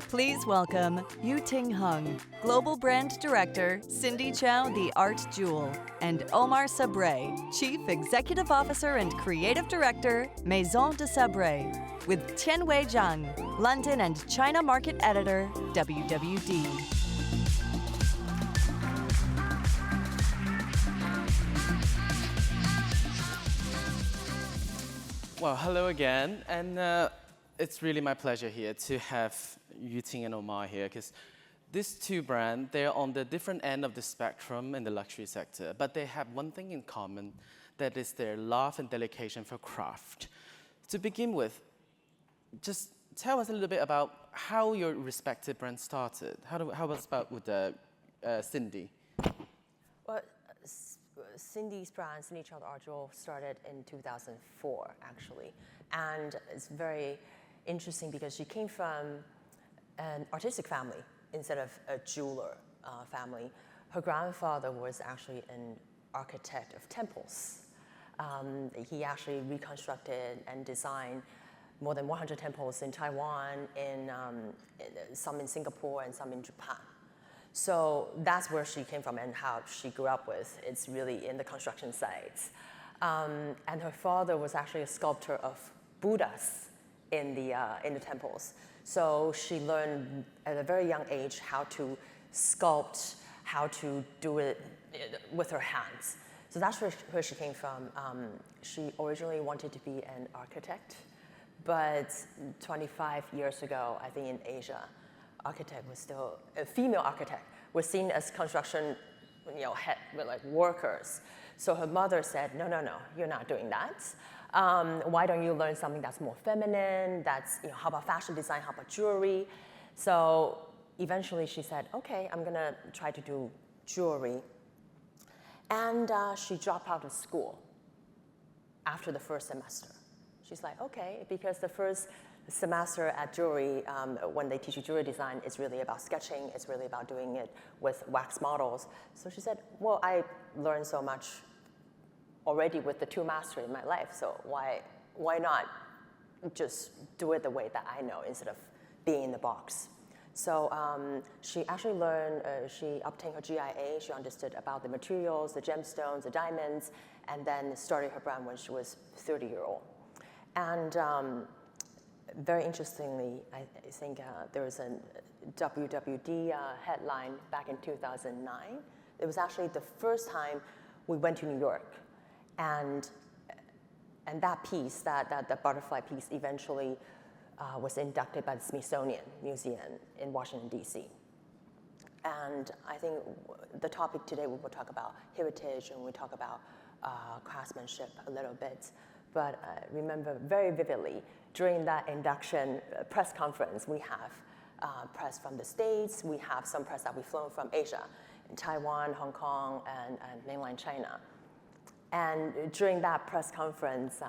Please welcome Yuting Hung, Global Brand Director, Cindy Chao, The Art Jewel, and Omar Sabre, Chief Executive Officer and Creative Director, Maison de Sabré, with Tianwei Zhang, London and China Market Editor, WWD. Well, hello again, and it's really my pleasure here to have Yuting and Omar here, because these two brands, they're on the different end of the spectrum in the luxury sector, but they have one thing in common, that is their love and dedication for craft. To begin with, just tell us a little bit about how your respective brands started. How was about with Cindy? Well, Cindy's brand, Cindy Chao, The Art Jewel, started in 2004, actually. And it's very interesting because she came from an artistic family instead of a jeweler family. Her grandfather was actually an architect of temples. He actually reconstructed and designed more than 100 temples in Taiwan, some in Singapore and some in Japan. So that's where she came from and how she grew up with. It's really in the construction sites. And her father was actually a sculptor of Buddhas in the temples. So she learned at a very young age how to sculpt, how to do it with her hands. So that's where she came from. She originally wanted to be an architect, but 25 years ago, I think in Asia, architect was still, a female architect was seen as construction, head, like workers. So her mother said, no, you're not doing that. Why don't you learn something that's more feminine, how about fashion design, how about jewelry? So eventually she said, okay, I'm gonna try to do jewelry. And she dropped out of school after the first semester. She's like, okay, because the first semester at jewelry, when they teach you jewelry design, it's really about sketching, it's really about doing it with wax models. So she said, well, I learned so much already with the two masters in my life, so why not just do it the way that I know instead of being in the box? So she actually learned, she obtained her GIA, she understood about the materials, the gemstones, the diamonds, and then started her brand when she was 30-year-old. And very interestingly, I think there was a WWD headline back in 2009. It was actually the first time we went to New York. And that piece, that butterfly piece, eventually was inducted by the Smithsonian Museum in Washington, D.C. And I think the topic today, we will talk about heritage and we talk about craftsmanship a little bit. But I remember very vividly, during that induction press conference, we have press from the States, we have some press that we've flown from Asia, in Taiwan, Hong Kong, and mainland China. And during that press conference,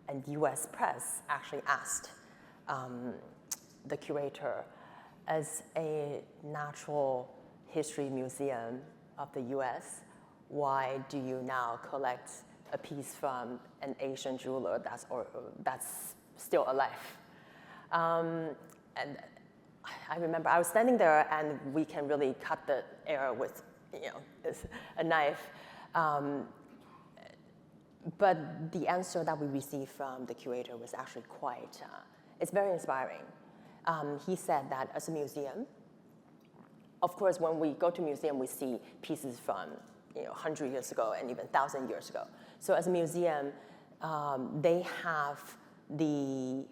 and US press actually asked the curator, as a natural history museum of the US, why do you now collect a piece from an Asian jeweler that's still alive? And I remember I was standing there and we can really cut the air with a knife. But the answer that we received from the curator was actually quite, it's very inspiring. He said that as a museum, of course, when we go to a museum, we see pieces from 100 years ago and even 1,000 years ago. So as a museum, they have the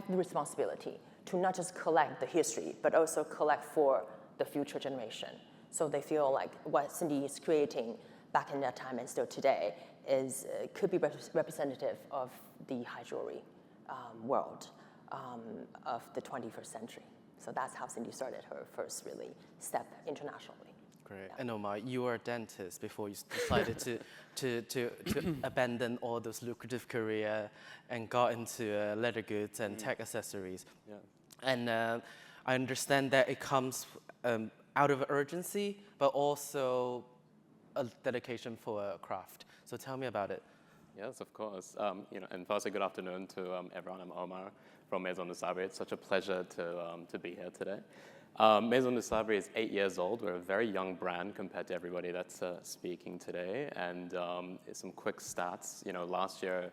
responsibility to not just collect the history, but also collect for the future generation. So they feel like what Cindy is creating back in that time and still today could be representative of the high jewelry world of the 21st century. So that's how Cindy started her first really step internationally. Great. Yeah. And Omar, you were a dentist before you decided to abandon all those lucrative career and got into leather goods and tech accessories. Yeah. And I understand that it comes out of urgency, but also a dedication for a craft. So tell me about it. Yes, of course. And firstly, good afternoon to everyone. I'm Omar. from Maison Sabre. It's such a pleasure to be here today. Maison Sabre is 8 years old. We're a very young brand compared to everybody that's speaking today. And some quick stats. Last year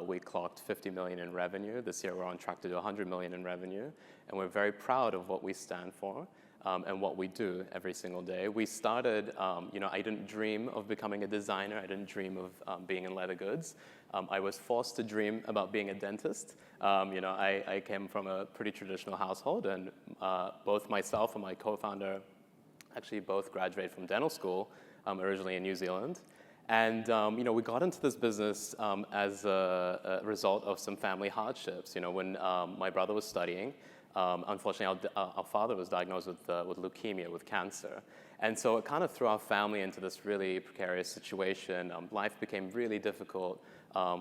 we clocked 50 million in revenue. This year we're on track to do 100 million in revenue. And we're very proud of what we stand for. And what we do every single day. We started, I didn't dream of becoming a designer. I didn't dream of being in leather goods. I was forced to dream about being a dentist. I came from a pretty traditional household, and both myself and my co-founder actually both graduated from dental school, originally in New Zealand. And we got into this business as a result of some family hardships. When my brother was studying, unfortunately, our father was diagnosed with leukemia, with cancer. And so it kind of threw our family into this really precarious situation. Life became really difficult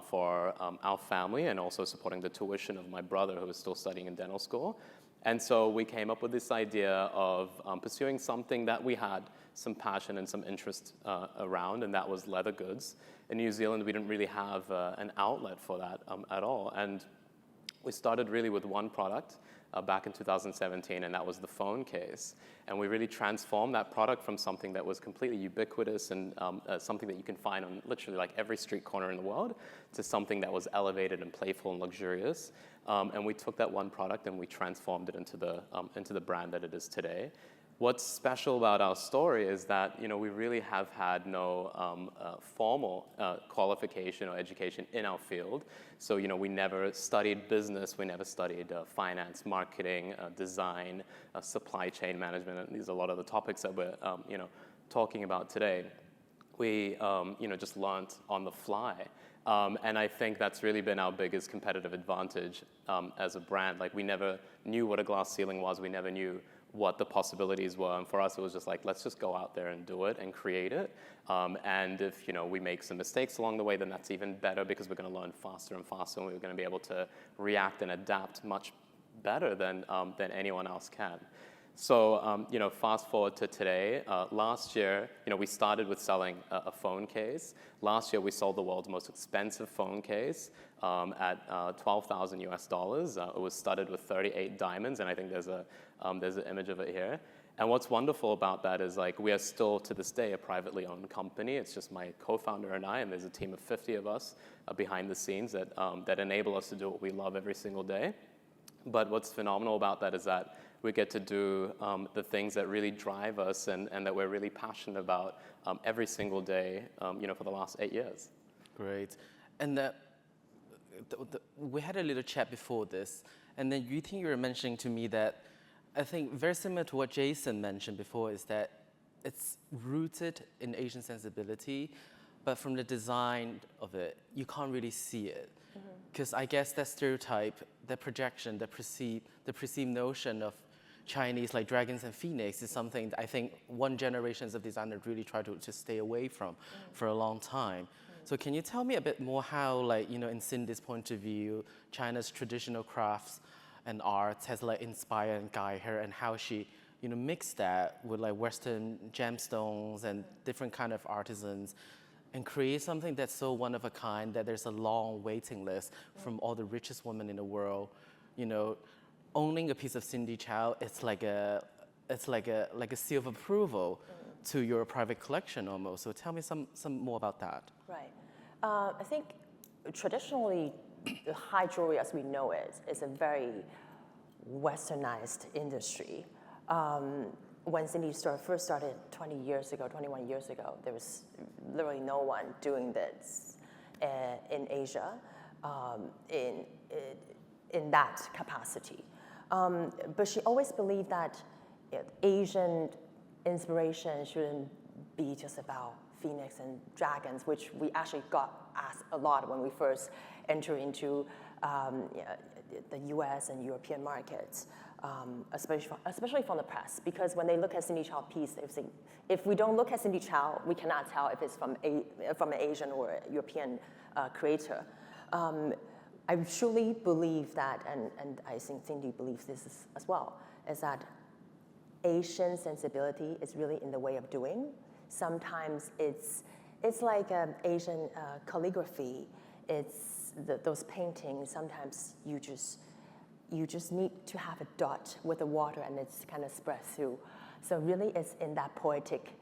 for our family, and also supporting the tuition of my brother, who was still studying in dental school. And so we came up with this idea of pursuing something that we had some passion and some interest around, and that was leather goods. In New Zealand, we didn't really have an outlet for that at all. And we started really with one product back in 2017, and that was the phone case. And we really transformed that product from something that was completely ubiquitous and something that you can find on literally like every street corner in the world, to something that was elevated and playful and luxurious. And we took that one product and we transformed it into the brand that it is today. What's special about our story is that we really have had no formal qualification or education in our field. So we never studied business, we never studied finance, marketing, design, supply chain management. And these are a lot of the topics that we're talking about today. We just learned on the fly. And I think that's really been our biggest competitive advantage as a brand. Like, we never knew what a glass ceiling was. We never knew what the possibilities were. And for us, it was just like, let's just go out there and do it and create it. And if we make some mistakes along the way, then that's even better, because we're going to learn faster and faster, and we're going to be able to react and adapt much better than anyone else can. So, fast forward to today. Last year, we started with selling a phone case. Last year, we sold the world's most expensive phone case at $12,000 US. It was studded with 38 diamonds, and I think there's an image of it here. And what's wonderful about that is, like, we are still to this day a privately owned company. It's just my co-founder and I, and there's a team of 50 of us behind the scenes that enable us to do what we love every single day. But what's phenomenal about that is that we get to do the things that really drive us and that we're really passionate about every single day, for the last 8 years. Great. And we had a little chat before this, and then you were mentioning to me that I think very similar to what Jason mentioned before, is that it's rooted in Asian sensibility, but from the design of it, you can't really see it. Because I guess that stereotype, that projection, the perceived notion of Chinese like dragons and phoenix is something that I think one generations of designers really try to stay away from for a long time. So can you tell me a bit more how, like, in Cindy's point of view, China's traditional crafts and arts has like inspired and guided her, and how she mixed that with like Western gemstones and different kind of artisans, and create something that's so one of a kind that there's a long waiting list from all the richest women in the world. Owning a piece of Cindy Chao, it's like a seal of approval to your private collection almost. So tell me some more about that. Right. I think traditionally, the high jewelry as we know it is a very westernized industry. When Cindy first started 21 years ago, there was literally no one doing this in Asia in that capacity. But she always believed that Asian inspiration shouldn't be just about phoenix and dragons, which we actually got asked a lot when we first entered into the US and European markets, especially from the press. Because when they look at Cindy Chao piece, they think, if we don't look at Cindy Chao, we cannot tell if it's from an Asian or a European creator. I truly believe that, and I think Cindy believes this as well, is that Asian sensibility is really in the way of doing. Sometimes it's like Asian calligraphy. It's those paintings. Sometimes you just you just need to have a dot with the water and it's kind of spread through. So really it's in that poetic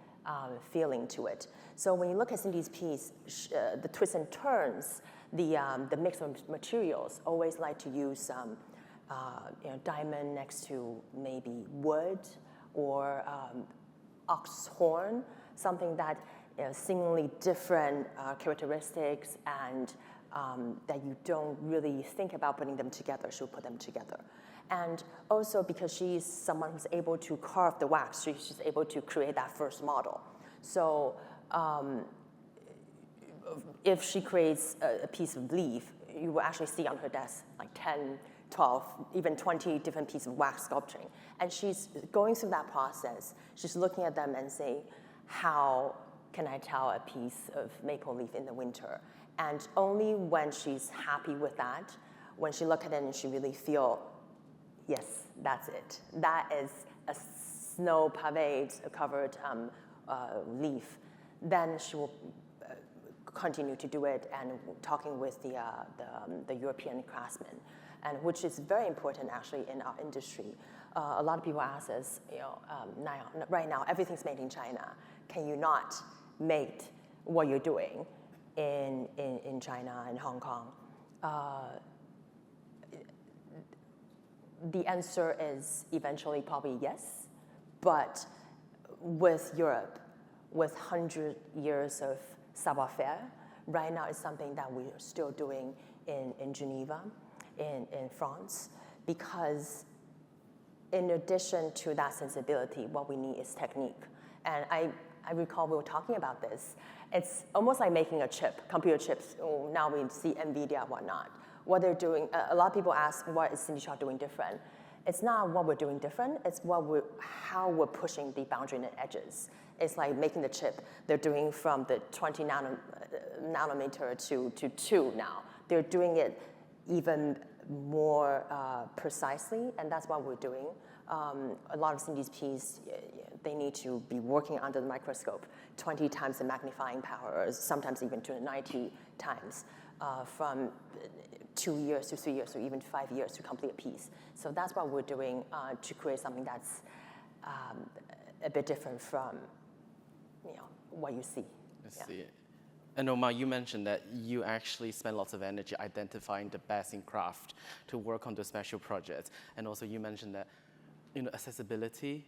feeling to it. So when you look at Cindy's piece, the twists and turns, the mix of materials, always like to use diamond next to maybe wood or ox horn, something that seemingly different characteristics and that you don't really think about putting them together, she'll put them together. And also because she's someone who's able to carve the wax, she's able to create that first model. So if she creates a piece of leaf, you will actually see on her desk like 10, 12, even 20 different pieces of wax sculpting. And she's going through that process. She's looking at them and saying, how can I tell a piece of maple leaf in the winter? And only when she's happy with that, when she look at it and she really feel, yes, that's it. That is a snow paved covered leaf. Then she will continue to do it and talking with the European craftsmen, and which is very important actually in our industry. A lot of people ask us, right now everything's made in China. Can you not make what you're doing in China and Hong Kong? The answer is eventually probably yes, but with Europe, with 100 years of savoir-faire, right now it's something that we're still doing in Geneva, in France, because in addition to that sensibility, what we need is technique. And I recall we were talking about this. It's almost like making a chip, computer chips. Oh, now we see NVIDIA, whatnot. What they're doing, a lot of people ask, what is Cindy Chao doing different? It's not what we're doing different, it's how we're pushing the boundary and edges. It's like making the chip. They're doing from the 20 nanometer to 2 now. They're doing it even more precisely, and that's what we're doing. A lot of Cindy's pieces, they need to be working under the microscope 20 times the magnifying power, or sometimes even to 90 times, from 2 years to 3 years or even 5 years to complete a piece. So that's what we're doing to create something that's a bit different from what you see. I see. And Omar, you mentioned that you actually spend lots of energy identifying the best in craft to work on the special projects. And also you mentioned that accessibility,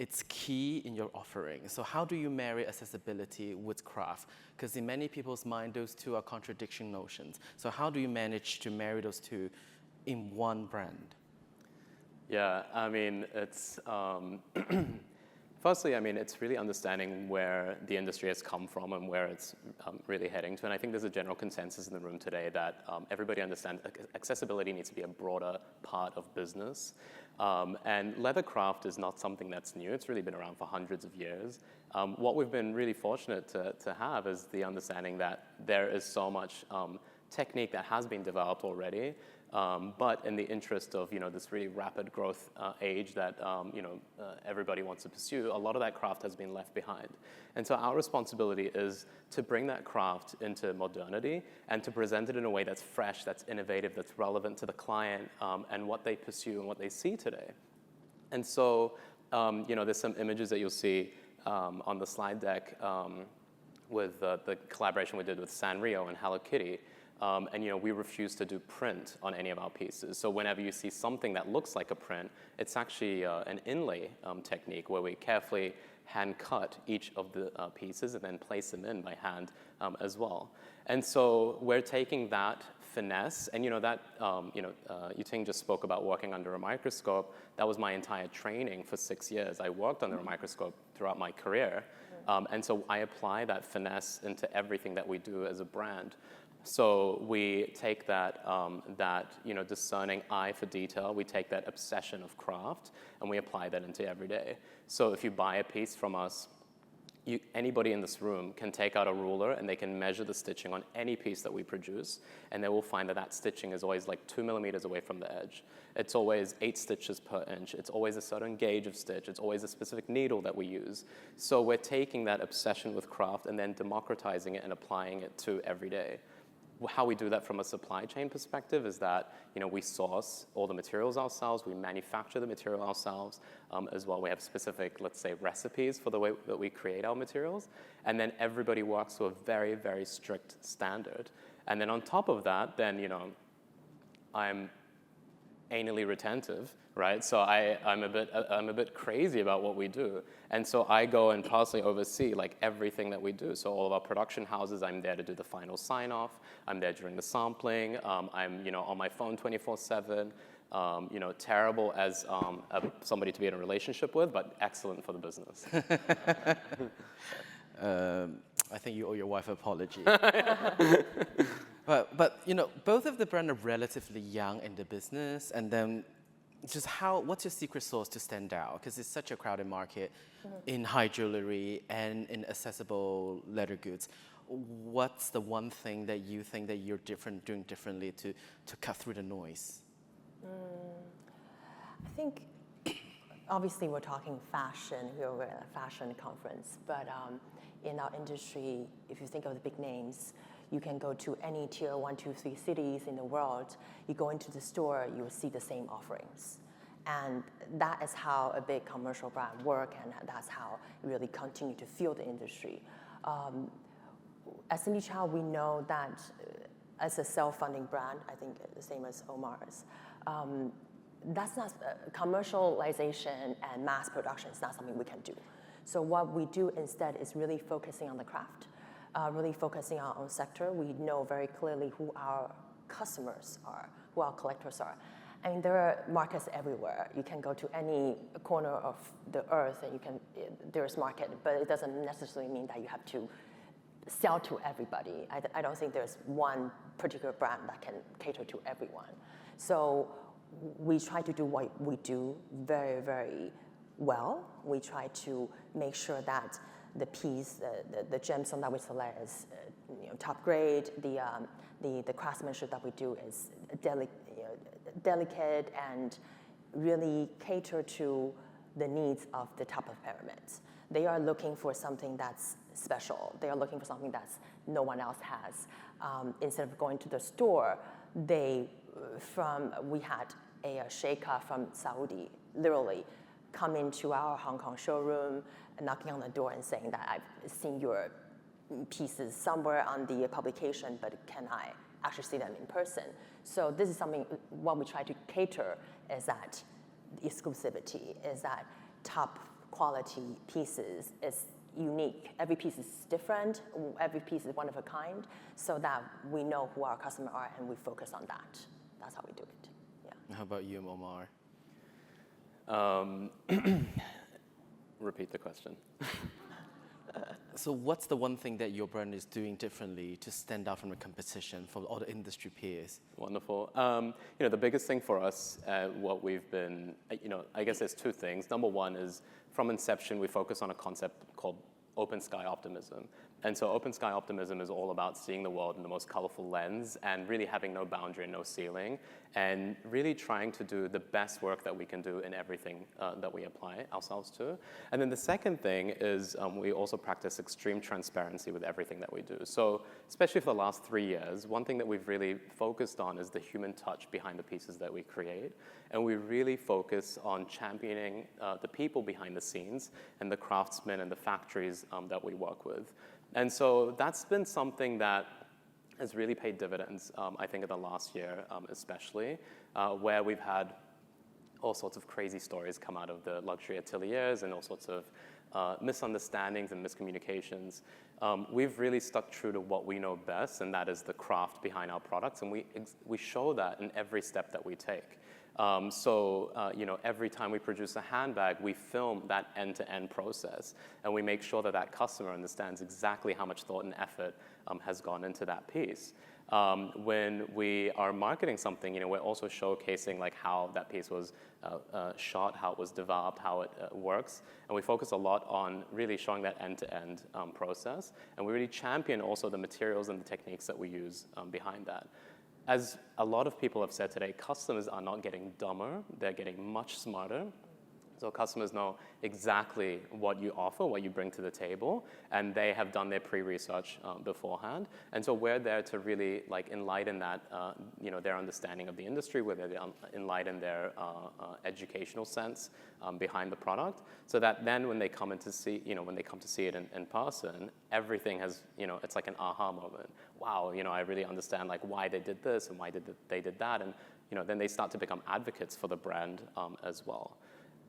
it's key in your offering. So how do you marry accessibility with craft? Because in many people's mind, those two are contradiction notions. So how do you manage to marry those two in one brand? Yeah, I mean, it's firstly, I mean, it's really understanding where the industry has come from and where it's really heading to. And I think there's a general consensus in the room today that everybody understands accessibility needs to be a broader part of business. And leather craft is not something that's new. It's really been around for hundreds of years. What we've been really fortunate to have is the understanding that there is so much technique that has been developed already. But in the interest of this really rapid growth age that everybody wants to pursue, a lot of that craft has been left behind. And so our responsibility is to bring that craft into modernity and to present it in a way that's fresh, that's innovative, that's relevant to the client and what they pursue and what they see today. And so there's some images that you'll see on the slide deck with the collaboration we did with Sanrio and Hello Kitty. And we refuse to do print on any of our pieces. So whenever you see something that looks like a print, it's actually an inlay technique where we carefully hand cut each of the pieces and then place them in by hand as well. And so we're taking that finesse, and Yuting just spoke about working under a microscope. That was my entire training for 6 years. I worked under a microscope throughout my career. And so I apply that finesse into everything that we do as a brand. So we take that discerning eye for detail, we take that obsession of craft, and we apply that into every day. So if you buy a piece from us, anybody in this room can take out a ruler and they can measure the stitching on any piece that we produce, and they will find that stitching is always like 2 millimeters away from the edge. It's always 8 stitches per inch. It's always a certain gauge of stitch. It's always a specific needle that we use. So we're taking that obsession with craft and then democratizing it and applying it to every day. how we do that from a supply chain perspective is that, we source all the materials ourselves, we manufacture the material ourselves as well. We have specific, let's say, recipes for the way that we create our materials. And then everybody works to a very, very strict standard. And then on top of that, then, I'm anally retentive, right? So I'm a bit crazy about what we do. And so I go and personally oversee like everything that we do. So all of our production houses, I'm there to do the final sign off. I'm there during the sampling. I'm, on my phone 24/7. Terrible as somebody to be in a relationship with, but excellent for the business. I think you owe your wife an apology. But both of the brands are relatively young in the business, and then just what's your secret sauce to stand out? Because it's such a crowded market in high jewelry and in accessible leather goods. What's the one thing that you think that you're doing differently to cut through the noise? I think, obviously, we're talking fashion. We're at a fashion conference, but in our industry, if you think of the big names, you can go to any tier 1, 2, 3 cities in the world. You go into the store, you will see the same offerings. And that is how a big commercial brand works, and that's how it really continue to fuel the industry. At Cindy Chao, we know that as a self-funding brand, I think the same as Omar's, that's not commercialization and mass production is not something we can do. So what we do instead is really focusing on the craft, really focusing on our own sector. We know very clearly who our customers are, who our collectors are. I mean, there are markets everywhere. You can go to any corner of the earth and there's market, but it doesn't necessarily mean that you have to sell to everybody. I don't think there's one particular brand that can cater to everyone. So we try to do what we do very, very well. We try to make sure that the piece, the gemstone that we select is top grade. The craftsmanship that we do is delicate and really cater to the needs of the top of pyramids. They are looking for something that's special. They are looking for something that no one else has. Instead of going to the store, we had a sheikha from Saudi literally come into our Hong Kong showroom, knocking on the door and saying that I've seen your pieces somewhere on the publication, but can I actually see them in person? So this is something, what we try to cater is that exclusivity, is that top quality pieces is unique. Every piece is different, every piece is one of a kind, so that we know who our customers are and we focus on that. That's how we do it, yeah. How about you, Omar? Repeat the question. So what's the one thing that your brand is doing differently to stand out from the competition, from all the industry peers? Wonderful. The biggest thing for us, what we've been, I guess there's two things. Number one is from inception, we focus on a concept called open sky optimism. And so open sky optimism is all about seeing the world in the most colorful lens and really having no boundary and no ceiling, and really trying to do the best work that we can do in everything that we apply ourselves to. And then the second thing is we also practice extreme transparency with everything that we do. So especially for the last 3 years, one thing that we've really focused on is the human touch behind the pieces that we create. And we really focus on championing the people behind the scenes and the craftsmen and the factories that we work with. And so that's been something that has really paid dividends, I think, in the last year especially, where we've had all sorts of crazy stories come out of the luxury ateliers and all sorts of misunderstandings and miscommunications. We've really stuck true to what we know best, and that is the craft behind our products, and we show that in every step that we take. Every time we produce a handbag, we film that end-to-end process, and we make sure that that customer understands exactly how much thought and effort has gone into that piece. When we are marketing something, we're also showcasing like how that piece was shot, how it was developed, how it works, and we focus a lot on really showing that end-to-end process, and we really champion also the materials and the techniques that we use behind that. As a lot of people have said today, customers are not getting dumber, they're getting much smarter. So customers know exactly what you offer, what you bring to the table, and they have done their pre-research beforehand. And so we're there to really like enlighten that, their understanding of the industry, whether they enlighten their educational sense behind the product, so that then when they come to see it in person, everything has, it's like an aha moment. Wow, I really understand like why they did this and why they did that, and then they start to become advocates for the brand as well.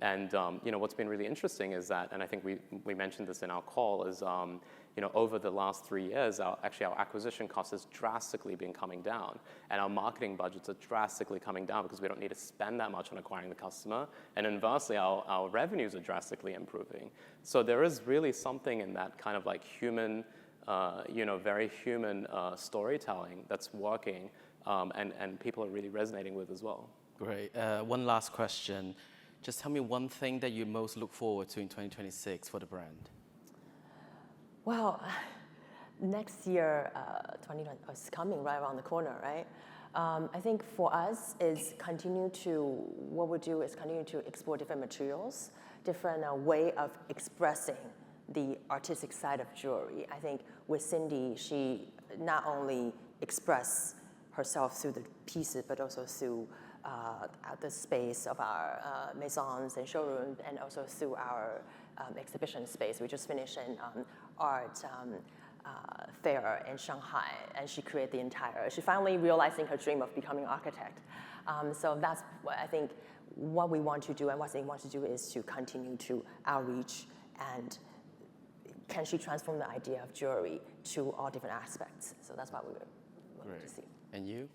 And what's been really interesting is that, and I think we mentioned this in our call, is over the last 3 years, our acquisition cost has drastically been coming down, and our marketing budgets are drastically coming down because we don't need to spend that much on acquiring the customer, and inversely, our revenues are drastically improving. So there is really something in that kind of like human, very human storytelling that's working, and people are really resonating with as well. Great. One last question. Just tell me one thing that you most look forward to in 2026 for the brand. Well, next year, 2020 is coming right around the corner, right? I think for us what we do is continue to explore different materials, different way of expressing the artistic side of jewelry. I think with Cindy, she not only expressed herself through the pieces, but also through the space of our Maisons and showrooms, and also through our exhibition space. We just finished an art fair in Shanghai, and she she finally realizing her dream of becoming an architect. So that's what I think what we want to do, and what they want to do is to continue to outreach, and can she transform the idea of jewelry to all different aspects. So that's what we want to see. And you?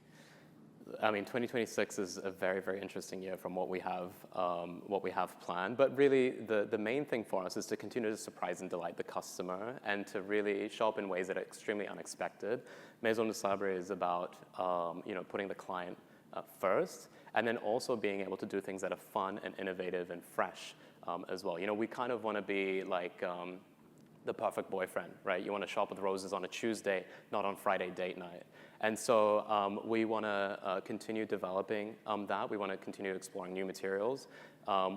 I mean, 2026 is a very, very interesting year from what we have planned. But really, the main thing for us is to continue to surprise and delight the customer, and to really show up in ways that are extremely unexpected. Maison de Sabre is about putting the client first, and then also being able to do things that are fun and innovative and fresh as well. We kind of want to be like the perfect boyfriend, right? You want to shop with roses on a Tuesday, not on Friday date night. And so we want to continue developing that. We want to continue exploring new materials.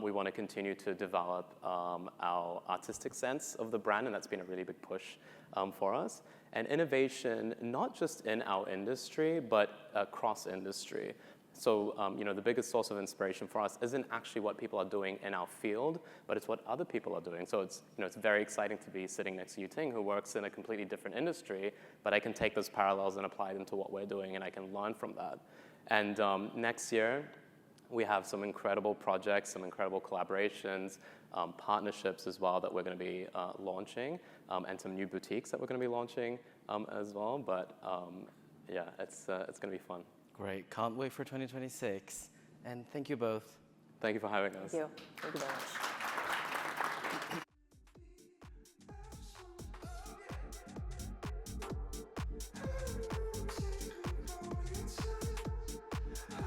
We want to continue to develop our artistic sense of the brand, and that's been a really big push for us. And innovation, not just in our industry, but across industry. So, the biggest source of inspiration for us isn't actually what people are doing in our field, but it's what other people are doing. So it's very exciting to be sitting next to Yuting, who works in a completely different industry, but I can take those parallels and apply them to what we're doing, and I can learn from that. And next year, we have some incredible projects, some incredible collaborations, partnerships as well that we're going to be launching, and some new boutiques that we're going to be launching as well. But it's going to be fun. Great. Can't wait for 2026. And thank you both. Thank you for having us. Thank you. Thank you very much.